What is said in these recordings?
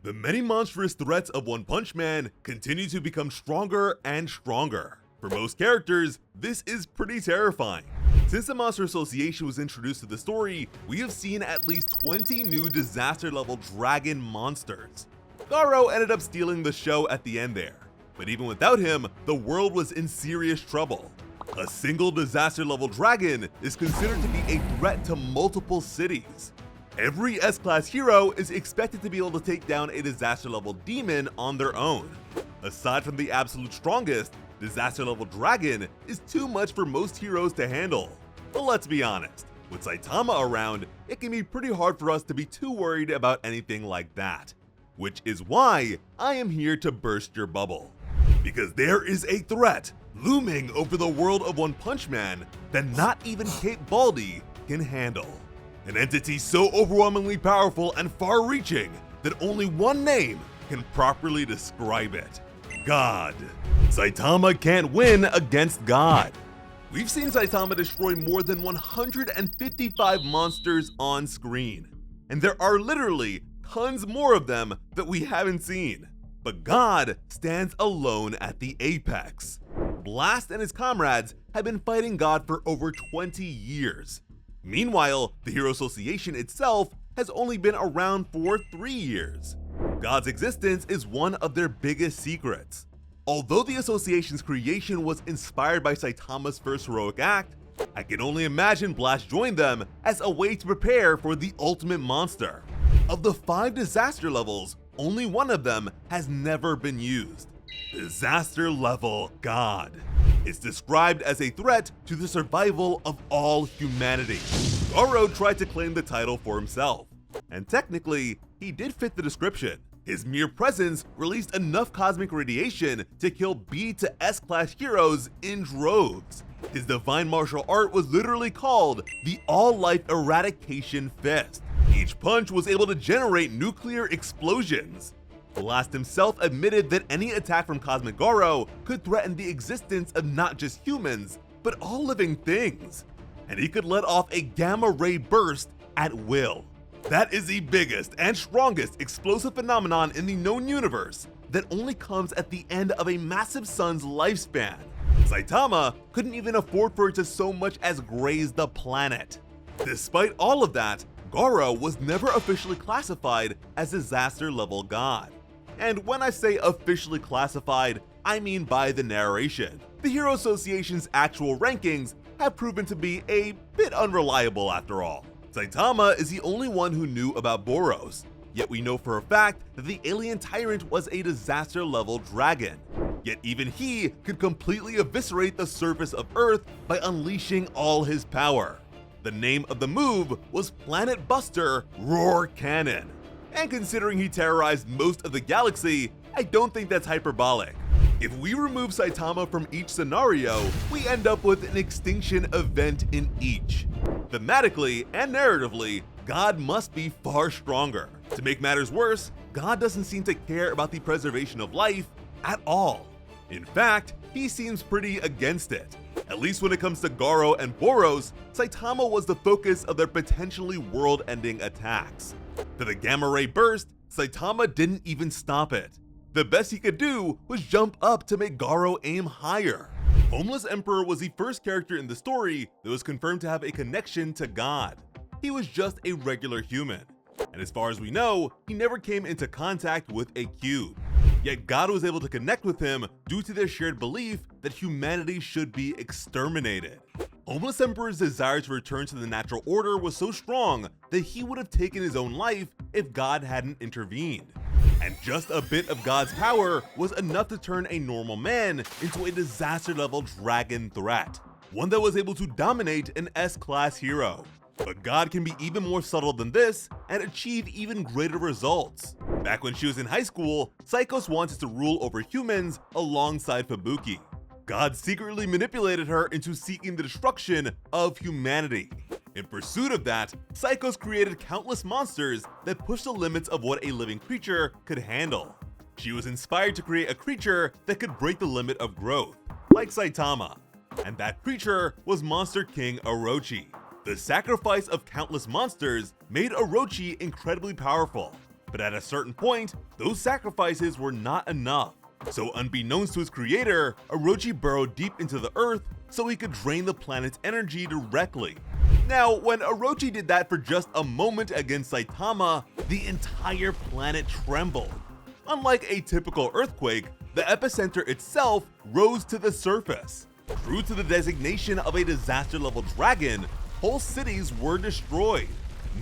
The many monstrous threats of One Punch Man continue to become stronger and stronger. For most characters, this is pretty terrifying. Since the Monster Association was introduced to the story, we have seen at least 20 new disaster-level dragon monsters. Garo ended up stealing the show at the end there, but even without him, the world was in serious trouble. A single disaster-level dragon is considered to be a threat to multiple cities. Every S-Class hero is expected to be able to take down a disaster-level demon on their own. Aside from the absolute strongest, disaster-level dragon is too much for most heroes to handle. But let's be honest, with Saitama around, it can be pretty hard for us to be too worried about anything like that. Which is why I am here to burst your bubble. Because there is a threat looming over the world of One Punch Man that not even Cape Baldy can handle. An entity so overwhelmingly powerful and far-reaching that only one name can properly describe it: God. Saitama can't win against God. We've seen Saitama destroy more than 155 monsters on screen, and there are literally tons more of them that we haven't seen. But God stands alone at the apex. Blast and his comrades have been fighting God for over 20 years. Meanwhile, the Hero Association itself has only been around for 3 years. God's existence is one of their biggest secrets. Although the association's creation was inspired by Saitama's first heroic act, I can only imagine Blast joined them as a way to prepare for the ultimate monster. Of the 5 disaster levels, only one of them has never been used: Disaster Level God. It's described as a threat to the survival of all humanity. Garo tried to claim the title for himself, and technically, he did fit the description. His mere presence released enough cosmic radiation to kill B to S-Class heroes in droves. His divine martial art was literally called the All-Life Eradication Fist. Each punch was able to generate nuclear explosions. Blast himself admitted that any attack from Cosmic Garo could threaten the existence of not just humans, but all living things. And he could let off a gamma ray burst at will. That is the biggest and strongest explosive phenomenon in the known universe that only comes at the end of a massive sun's lifespan. Saitama couldn't even afford for it to so much as graze the planet. Despite all of that, Garo was never officially classified as Disaster Level God. And when I say officially classified, I mean by the narration. The Hero Association's actual rankings have proven to be a bit unreliable after all. Saitama is the only one who knew about Boros, yet we know for a fact that the alien tyrant was a disaster level dragon. Yet even he could completely eviscerate the surface of Earth by unleashing all his power. The name of the move was Planet Buster Roar Cannon. And considering he terrorized most of the galaxy, I don't think that's hyperbolic. If we remove Saitama from each scenario, we end up with an extinction event in each. Thematically and narratively, God must be far stronger. To make matters worse, God doesn't seem to care about the preservation of life at all. In fact, he seems pretty against it. At least when it comes to Garo and Boros, Saitama was the focus of their potentially world-ending attacks. For the Gamma Ray Burst, Saitama didn't even stop it. The best he could do was jump up to make Garo aim higher. Homeless Emperor was the first character in the story that was confirmed to have a connection to God. He was just a regular human, and as far as we know, he never came into contact with a cube. Yet God was able to connect with him due to their shared belief that humanity should be exterminated. Homeless Emperor's desire to return to the natural order was so strong that he would have taken his own life if God hadn't intervened. And just a bit of God's power was enough to turn a normal man into a disaster-level dragon threat, one that was able to dominate an S-Class hero. But God can be even more subtle than this and achieve even greater results. Back when she was in high school, Psychos wanted to rule over humans alongside Fubuki. God secretly manipulated her into seeking the destruction of humanity. In pursuit of that, Psychos created countless monsters that pushed the limits of what a living creature could handle. She was inspired to create a creature that could break the limit of growth, like Saitama. And that creature was Monster King Orochi. The sacrifice of countless monsters made Orochi incredibly powerful, But at a certain point, those sacrifices were not enough. So unbeknownst to his creator, Orochi burrowed deep into the earth so he could drain the planet's energy directly. Now, when Orochi did that for just a moment against Saitama, the entire planet trembled. Unlike a typical earthquake, the epicenter itself rose to the surface. True to the designation of a disaster-level dragon, whole cities were destroyed,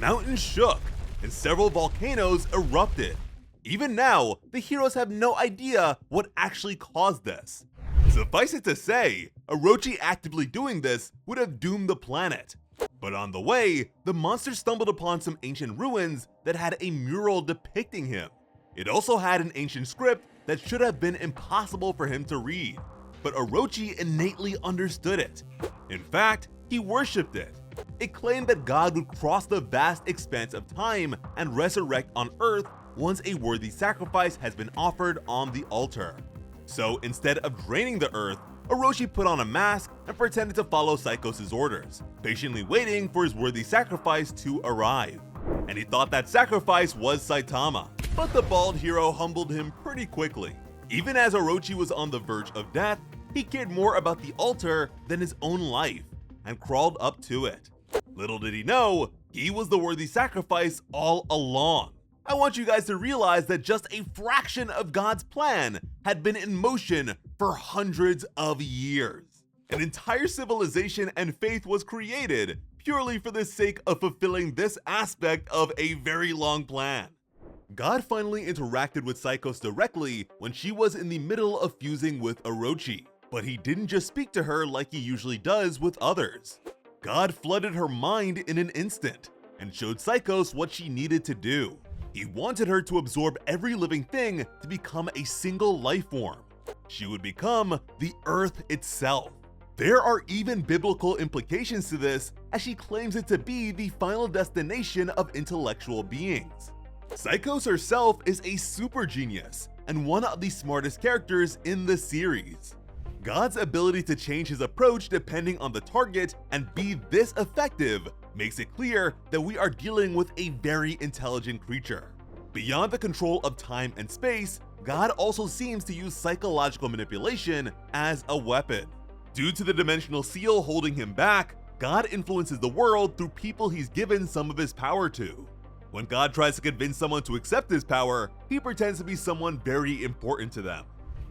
mountains shook, and several volcanoes erupted. Even now, the heroes have no idea what actually caused this. Suffice it to say, Orochi actively doing this would have doomed the planet. But on the way, the monster stumbled upon some ancient ruins that had a mural depicting him. It also had an ancient script that should have been impossible for him to read. But Orochi innately understood it. In fact, he worshipped it. It claimed that God would cross the vast expanse of time and resurrect on Earth once a worthy sacrifice has been offered on the altar. So instead of draining the Earth, Orochi put on a mask and pretended to follow Saikos' orders, patiently waiting for his worthy sacrifice to arrive. And he thought that sacrifice was Saitama, but the bald hero humbled him pretty quickly. Even as Orochi was on the verge of death, he cared more about the altar than his own life, and crawled up to it. Little did he know, he was the worthy sacrifice all along. I want you guys to realize that just a fraction of God's plan had been in motion for hundreds of years. An entire civilization and faith was created purely for the sake of fulfilling this aspect of a very long plan. God finally interacted with Saikos directly when she was in the middle of fusing with Orochi, but he didn't just speak to her like he usually does with others. God flooded her mind in an instant and showed Saikos what she needed to do. He wanted her to absorb every living thing to become a single life form. She would become the Earth itself. There are even biblical implications to this, as she claims it to be the final destination of intellectual beings. Saikos herself is a super genius and one of the smartest characters in the series. God's ability to change his approach depending on the target and be this effective makes it clear that we are dealing with a very intelligent creature. Beyond the control of time and space, God also seems to use psychological manipulation as a weapon. Due to the dimensional seal holding him back, God influences the world through people he's given some of his power to. When God tries to convince someone to accept his power, he pretends to be someone very important to them.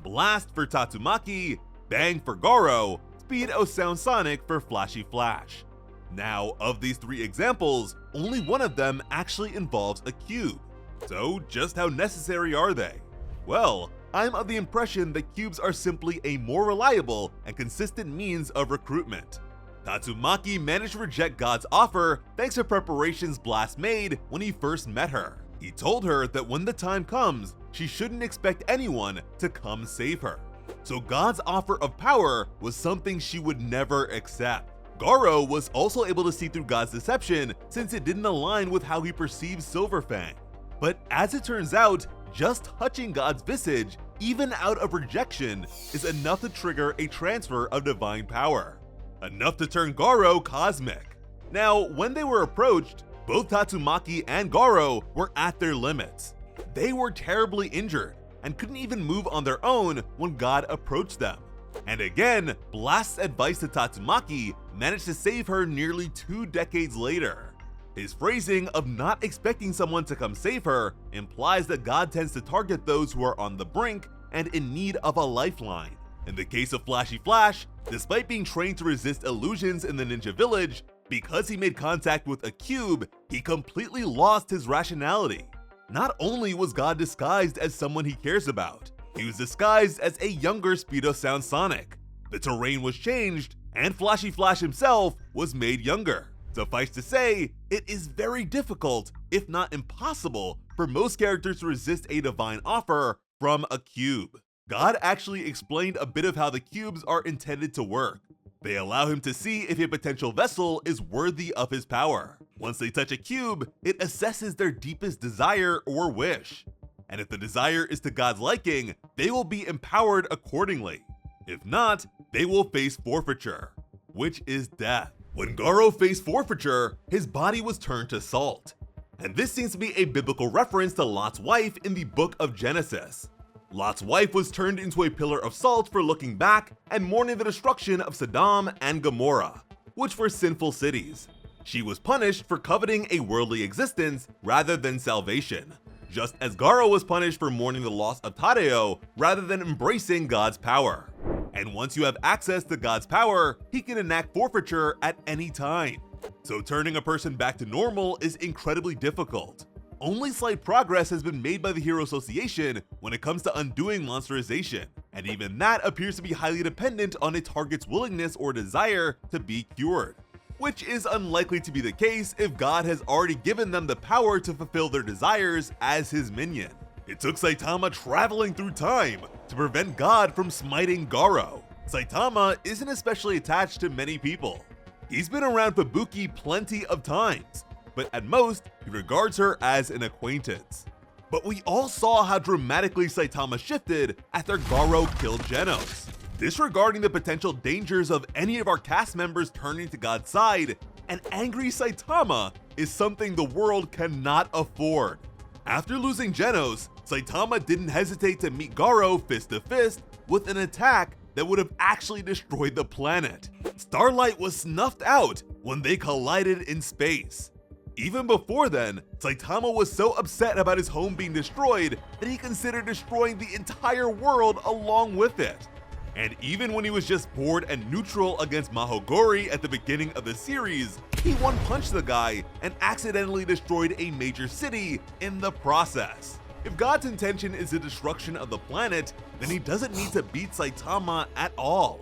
Blast for Tatsumaki, Bang for Garo, Speed O Sound Sonic for Flashy Flash. Now, of these three examples, only one of them actually involves a cube. So, just how necessary are they? Well, I'm of the impression that cubes are simply a more reliable and consistent means of recruitment. Tatsumaki managed to reject God's offer thanks to preparations Blast made when he first met her. He told her that when the time comes, she shouldn't expect anyone to come save her. So God's offer of power was something she would never accept. Garo was also able to see through God's deception since it didn't align with how he perceives Silverfang. But as it turns out, just touching God's visage, even out of rejection, is enough to trigger a transfer of divine power. Enough to turn Garo cosmic. Now, when they were approached, both Tatsumaki and Garo were at their limits. They were terribly injured and couldn't even move on their own when God approached them. And again, Blast's advice to Tatsumaki managed to save her nearly 2 decades later. His phrasing of not expecting someone to come save her implies that God tends to target those who are on the brink and in need of a lifeline. In the case of Flashy Flash, despite being trained to resist illusions in the ninja village, because he made contact with a cube, he completely lost his rationality. Not only was God disguised as someone he cares about, he was disguised as a younger Speedo Sound Sonic. The terrain was changed, and Flashy Flash himself was made younger. Suffice to say, it is very difficult, if not impossible, for most characters to resist a divine offer from a cube. God actually explained a bit of how the cubes are intended to work. They allow him to see if a potential vessel is worthy of his power. Once they touch a cube, it assesses their deepest desire or wish. And if the desire is to God's liking, they will be empowered accordingly. If not, they will face forfeiture, which is death. When Garo faced forfeiture, his body was turned to salt. And this seems to be a biblical reference to Lot's wife in the book of Genesis. Lot's wife was turned into a pillar of salt for looking back and mourning the destruction of Sodom and Gomorrah, which were sinful cities. She was punished for coveting a worldly existence rather than salvation, just as Garo was punished for mourning the loss of Tadeo rather than embracing God's power. And once you have access to God's power, he can enact forfeiture at any time. So turning a person back to normal is incredibly difficult. Only slight progress has been made by the Hero Association when it comes to undoing monsterization, and even that appears to be highly dependent on a target's willingness or desire to be cured, which is unlikely to be the case if God has already given them the power to fulfill their desires as his minion. It took Saitama traveling through time to prevent God from smiting Garo. Saitama isn't especially attached to many people. He's been around Fubuki plenty of times, but at most, he regards her as an acquaintance. But we all saw how dramatically Saitama shifted after Garo killed Genos, disregarding the potential dangers of any of our cast members turning to God's side. An angry Saitama is something the world cannot afford. After losing Genos, Saitama didn't hesitate to meet Garo fist to fist with an attack that would have actually destroyed the planet. Starlight was snuffed out when they collided in space. Even before then, Saitama was so upset about his home being destroyed that he considered destroying the entire world along with it. And even when he was just bored and neutral against Mahogori at the beginning of the series, he one-punched the guy and accidentally destroyed a major city in the process. If God's intention is the destruction of the planet, then he doesn't need to beat Saitama at all.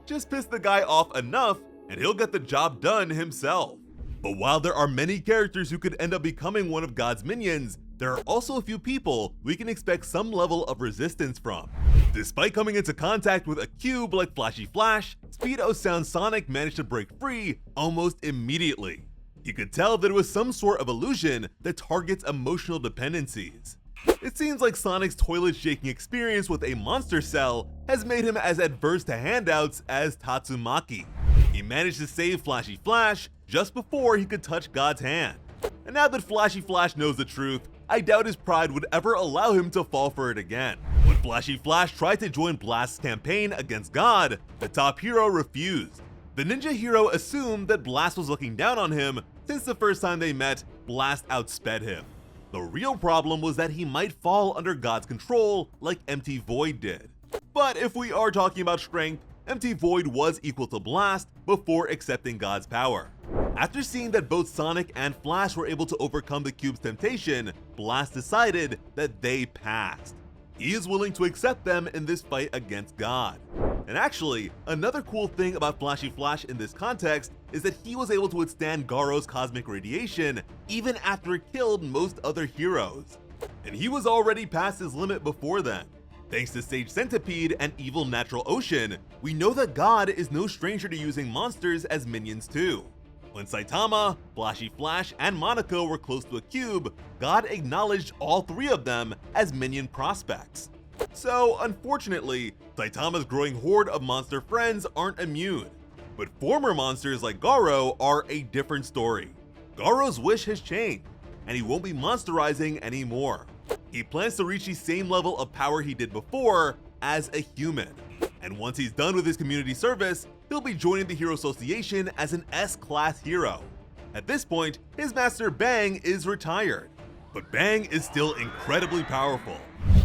Just piss the guy off enough and he'll get the job done himself. But while there are many characters who could end up becoming one of God's minions, there are also a few people we can expect some level of resistance from. Despite coming into contact with a cube like Flashy Flash, Speedo Sound Sonic managed to break free almost immediately. You could tell that it was some sort of illusion that targets emotional dependencies. It seems like Sonic's toilet-shaking experience with a monster cell has made him as adverse to handouts as Tatsumaki. He managed to save Flashy Flash just before he could touch God's hand. And now that Flashy Flash knows the truth, I doubt his pride would ever allow him to fall for it again. When Flashy Flash tried to join Blast's campaign against God, the top hero refused. The ninja hero assumed that Blast was looking down on him since the first time they met, Blast outsped him. The real problem was that he might fall under God's control like Empty Void did. But if we are talking about strength, Empty Void was equal to Blast before accepting God's power. After seeing that both Sonic and Flash were able to overcome the cube's temptation, Blast decided that they passed. He is willing to accept them in this fight against God. And actually, another cool thing about Flashy Flash in this context is that he was able to withstand Garo's cosmic radiation even after it killed most other heroes. And he was already past his limit before then. Thanks to Sage Centipede and Evil Natural Ocean, we know that God is no stranger to using monsters as minions too. When Saitama, Flashy Flash, and Monaco were close to a cube, God acknowledged all three of them as minion prospects. So, unfortunately, Saitama's growing horde of monster friends aren't immune. But former monsters like Garo are a different story. Garo's wish has changed, and he won't be monsterizing anymore. He plans to reach the same level of power he did before as a human. And once he's done with his community service, he'll be joining the Hero Association as an S-class hero. At this point, his master Bang is retired. But Bang is still incredibly powerful.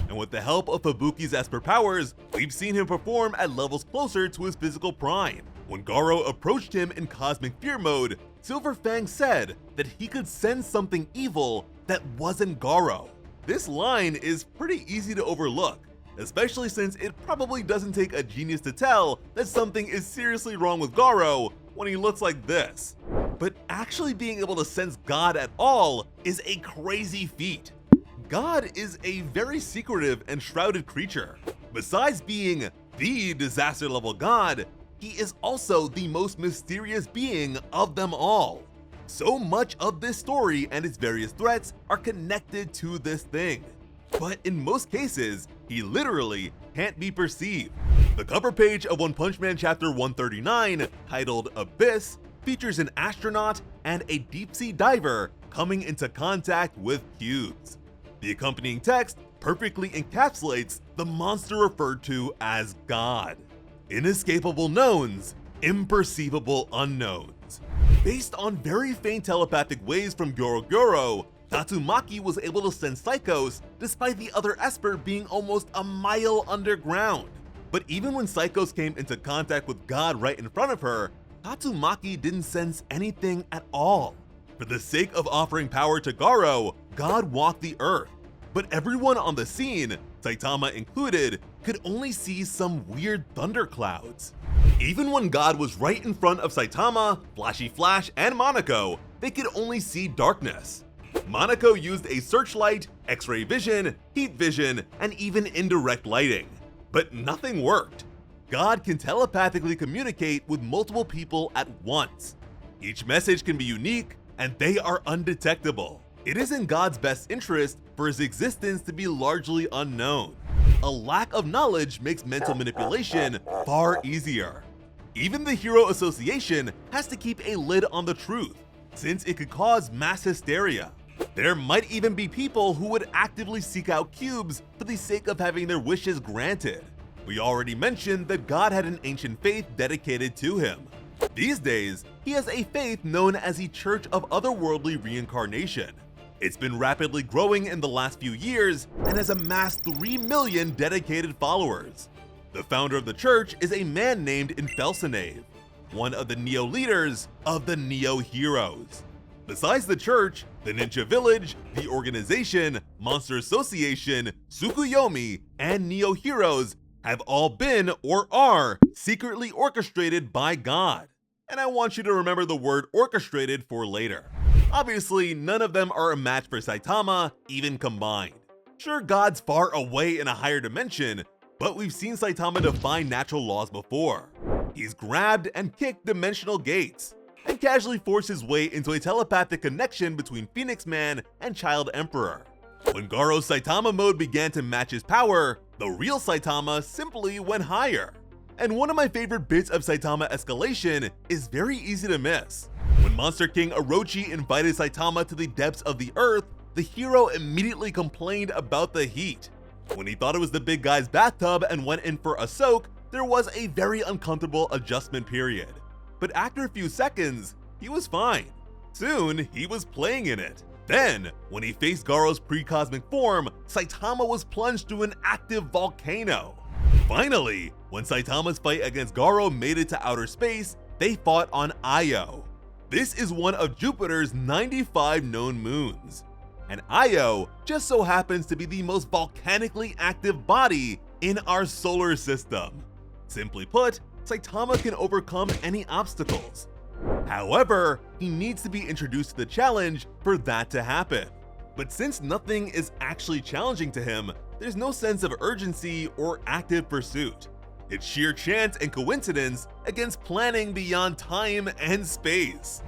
And with the help of Fubuki's Esper powers, we've seen him perform at levels closer to his physical prime. When Garo approached him in Cosmic Fear mode, Silver Fang said that he could sense something evil that wasn't Garo. This line is pretty easy to overlook, especially since it probably doesn't take a genius to tell that something is seriously wrong with Garo when he looks like this. But actually being able to sense God at all is a crazy feat. God is a very secretive and shrouded creature. Besides being the disaster level god, he is also the most mysterious being of them all. So much of this story and its various threats are connected to this thing. But in most cases, he literally can't be perceived. The cover page of One Punch Man chapter 139, titled Abyss, features an astronaut and a deep-sea diver coming into contact with cubes. The accompanying text perfectly encapsulates the monster referred to as God. Inescapable knowns, imperceivable unknowns. Based on very faint telepathic waves from Goro, Tatsumaki was able to sense Psychos despite the other Esper being almost a mile underground. But even when Psychos came into contact with God right in front of her, Tatsumaki didn't sense anything at all. For the sake of offering power to Garo, God walked the earth. But everyone on the scene, Saitama included, could only see some weird thunderclouds. Even when God was right in front of Saitama, Flashy Flash, and Monaco, they could only see darkness. Monaco used a searchlight, X-ray vision, heat vision, and even indirect lighting. But nothing worked. God can telepathically communicate with multiple people at once. Each message can be unique, and they are undetectable. It is in God's best interest for his existence to be largely unknown. A lack of knowledge makes mental manipulation far easier. Even the Hero Association has to keep a lid on the truth, since it could cause mass hysteria. There might even be people who would actively seek out cubes for the sake of having their wishes granted. We already mentioned that God had an ancient faith dedicated to him. These days, he has a faith known as the Church of Otherworldly Reincarnation. It's been rapidly growing in the last few years and has amassed 3 million dedicated followers. The founder of the church is a man named Infelsinave, one of the Neo leaders of the Neo Heroes. Besides the church, the Ninja Village, the organization, Monster Association, Tsukuyomi, and Neo Heroes have all been or are secretly orchestrated by God. And I want you to remember the word orchestrated for later. Obviously, none of them are a match for Saitama, even combined. Sure, God's far away in a higher dimension, but we've seen Saitama defy natural laws before. He's grabbed and kicked dimensional gates, and casually forced his way into a telepathic connection between Phoenix Man and Child Emperor. When Garo's Saitama mode began to match his power, the real Saitama simply went higher. And one of my favorite bits of Saitama escalation is very easy to miss. When Monster King Orochi invited Saitama to the depths of the earth, the hero immediately complained about the heat. When he thought it was the big guy's bathtub and went in for a soak, there was a very uncomfortable adjustment period. But after a few seconds, he was fine. Soon, he was playing in it. Then, when he faced Garo's pre-cosmic form, Saitama was plunged through an active volcano. Finally, when Saitama's fight against Garo made it to outer space, they fought on Io. This is one of Jupiter's 95 known moons. And Io just so happens to be the most volcanically active body in our solar system. Simply put, Saitama can overcome any obstacles. However, he needs to be introduced to the challenge for that to happen. But since nothing is actually challenging to him, there's no sense of urgency or active pursuit. It's sheer chance and coincidence against planning beyond time and space.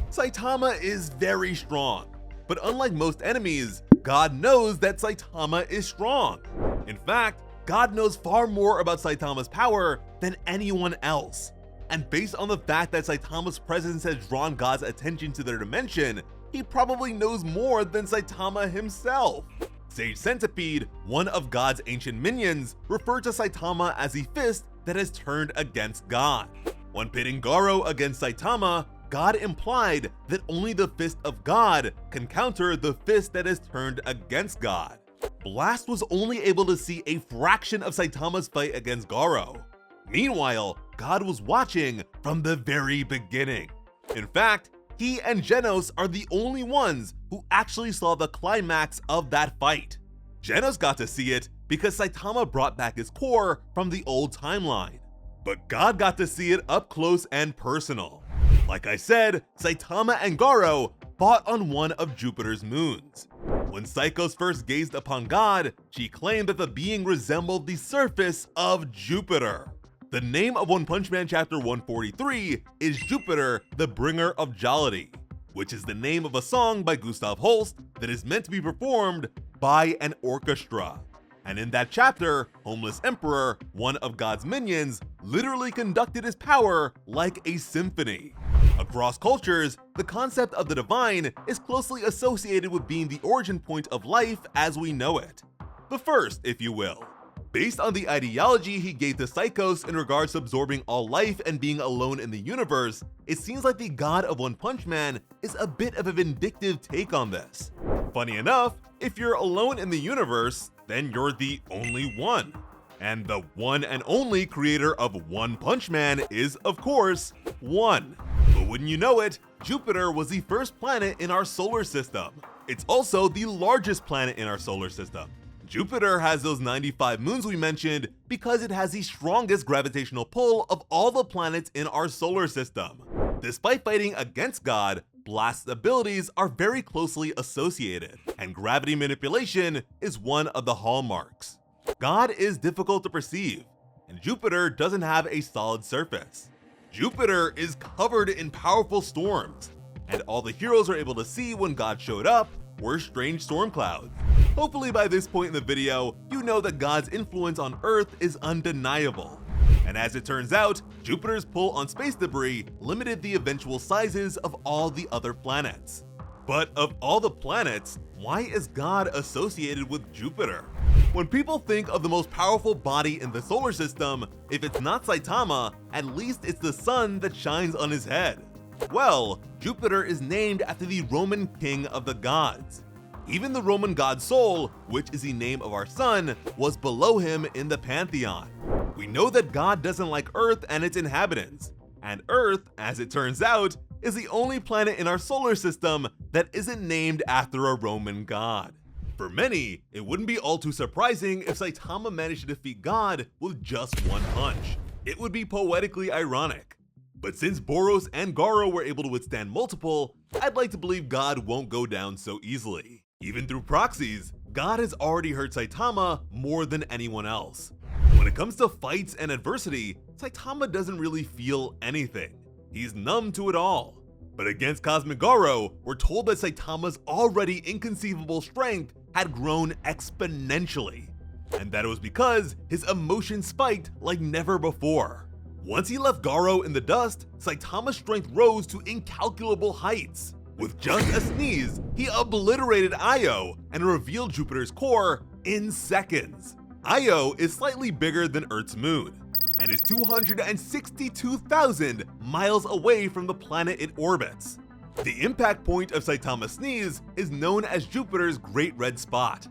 Saitama is very strong, but unlike most enemies, God knows that Saitama is strong. In fact, God knows far more about Saitama's power than anyone else. And based on the fact that Saitama's presence has drawn God's attention to their dimension, he probably knows more than Saitama himself. Sage Centipede, one of God's ancient minions, referred to Saitama as the fist that has turned against God. When pitting Garo against Saitama, God implied that only the fist of God can counter the fist that is turned against God. Blast was only able to see a fraction of Saitama's fight against Garo. Meanwhile, God was watching from the very beginning. In fact, he and Genos are the only ones who actually saw the climax of that fight. Genos got to see it because Saitama brought back his core from the old timeline. But God got to see it up close and personal. Like I said, Saitama and Garo fought on one of Jupiter's moons. When Psychos first gazed upon God, she claimed that the being resembled the surface of Jupiter. The name of One Punch Man Chapter 143 is Jupiter, the Bringer of Jollity, which is the name of a song by Gustav Holst that is meant to be performed by an orchestra. And in that chapter, Homeless Emperor, one of God's minions, literally conducted his power like a symphony. Across cultures, the concept of the divine is closely associated with being the origin point of life as we know it. The first, if you will. Based on the ideology he gave to Psychos in regards to absorbing all life and being alone in the universe, it seems like the god of One Punch Man is a bit of a vindictive take on this. Funny enough, if you're alone in the universe, then you're the only one. And the one and only creator of One Punch Man is, of course, one. But wouldn't you know it, Jupiter was the first planet in our solar system. It's also the largest planet in our solar system. Jupiter has those 95 moons we mentioned because it has the strongest gravitational pull of all the planets in our solar system. Despite fighting against God, Blast's abilities are very closely associated, and gravity manipulation is one of the hallmarks. God is difficult to perceive, and Jupiter doesn't have a solid surface. Jupiter is covered in powerful storms, and all the heroes are able to see when God showed up were strange storm clouds. Hopefully by this point in the video, you know that God's influence on Earth is undeniable. And as it turns out, Jupiter's pull on space debris limited the eventual sizes of all the other planets. But of all the planets, why is God associated with Jupiter? When people think of the most powerful body in the solar system, if it's not Saitama, at least it's the sun that shines on his head. Well, Jupiter is named after the Roman king of the gods. Even the Roman god Sol, which is the name of our sun, was below him in the pantheon. We know that God doesn't like Earth and its inhabitants, and Earth, as it turns out, is the only planet in our solar system that isn't named after a Roman god. For many, it wouldn't be all too surprising if Saitama managed to defeat God with just one punch. It would be poetically ironic. But since Boros and Garo were able to withstand multiple, I'd like to believe God won't go down so easily. Even through proxies, God has already hurt Saitama more than anyone else. When it comes to fights and adversity, Saitama doesn't really feel anything. He's numb to it all. But against Cosmic Garo, we're told that Saitama's already inconceivable strength had grown exponentially, and that it was because his emotions spiked like never before. Once he left Garo in the dust, Saitama's strength rose to incalculable heights. With just a sneeze, he obliterated Io and revealed Jupiter's core in seconds. Io is slightly bigger than Earth's moon, and is 262,000 miles away from the planet it orbits. The impact point of Saitama's sneeze is known as Jupiter's Great Red Spot.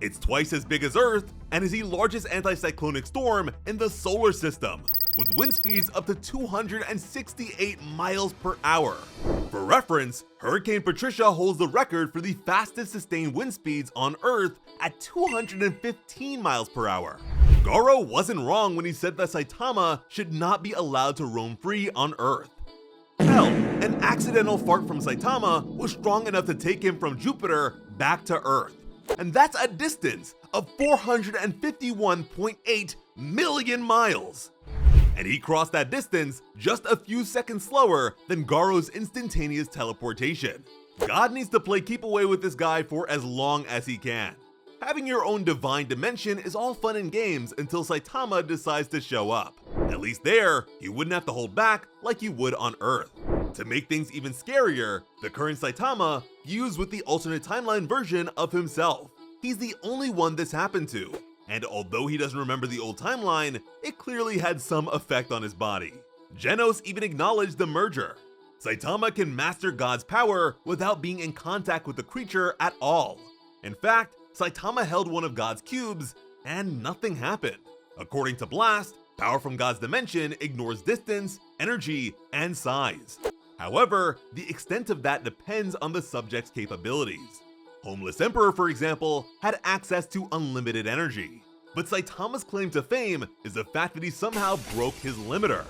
It's twice as big as Earth and is the largest anticyclonic storm in the solar system, with wind speeds up to 268 miles per hour. For reference, Hurricane Patricia holds the record for the fastest sustained wind speeds on Earth at 215 miles per hour. Garo wasn't wrong when he said that Saitama should not be allowed to roam free on Earth. Hell, an accidental fart from Saitama was strong enough to take him from Jupiter back to Earth. And that's a distance of 451.8 million miles. And he crossed that distance just a few seconds slower than Garo's instantaneous teleportation. God needs to play keep away with this guy for as long as he can. Having your own divine dimension is all fun and games until Saitama decides to show up. At least there, you wouldn't have to hold back like you would on Earth. To make things even scarier, the current Saitama fused with the alternate timeline version of himself. He's the only one this happened to, and although he doesn't remember the old timeline, it clearly had some effect on his body. Genos even acknowledged the merger. Saitama can master God's power without being in contact with the creature at all. In fact, Saitama held one of God's cubes, and nothing happened. According to Blast, power from God's dimension ignores distance, energy, and size. However, the extent of that depends on the subject's capabilities. Homeless Emperor, for example, had access to unlimited energy. But Saitama's claim to fame is the fact that he somehow broke his limiter.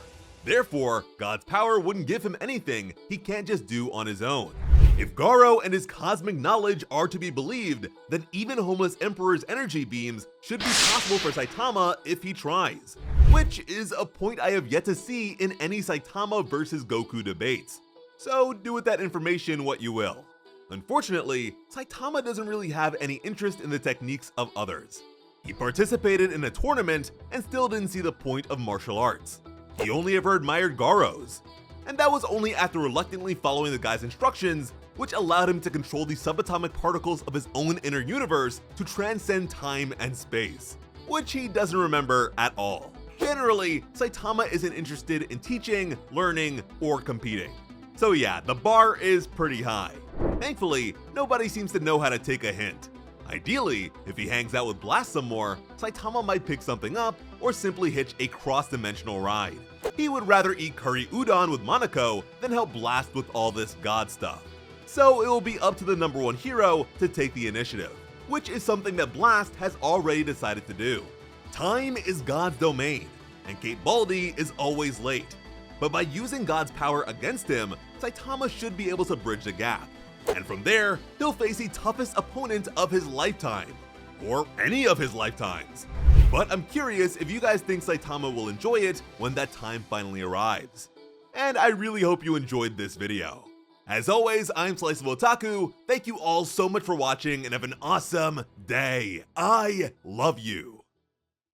Therefore, God's power wouldn't give him anything he can't just do on his own. If Garo and his cosmic knowledge are to be believed, then even Homeless Emperor's energy beams should be possible for Saitama if he tries, which is a point I have yet to see in any Saitama versus Goku debates. So do with that information what you will. Unfortunately, Saitama doesn't really have any interest in the techniques of others. He participated in a tournament and still didn't see the point of martial arts. He only ever admired Garo's. and that was only after reluctantly following the guy's instructions, which allowed him to control the subatomic particles of his own inner universe to transcend time and space, which he doesn't remember at all. Generally, Saitama isn't interested in teaching, learning, or competing. So yeah, the bar is pretty high. Thankfully, nobody seems to know how to take a hint. Ideally, if he hangs out with Blast some more, Saitama might pick something up or simply hitch a cross-dimensional ride. He would rather eat curry udon with Monaco than help Blast with all this god stuff. So it will be up to the number one hero to take the initiative, which is something that Blast has already decided to do. Time is God's domain, and Kate Baldy is always late. But by using God's power against him, Saitama should be able to bridge the gap. And from there, he'll face the toughest opponent of his lifetime. Or any of his lifetimes. But I'm curious if you guys think Saitama will enjoy it when that time finally arrives. And I really hope you enjoyed this video. As always, I'm Slice of Otaku. Thank you all so much for watching and have an awesome day. I love you.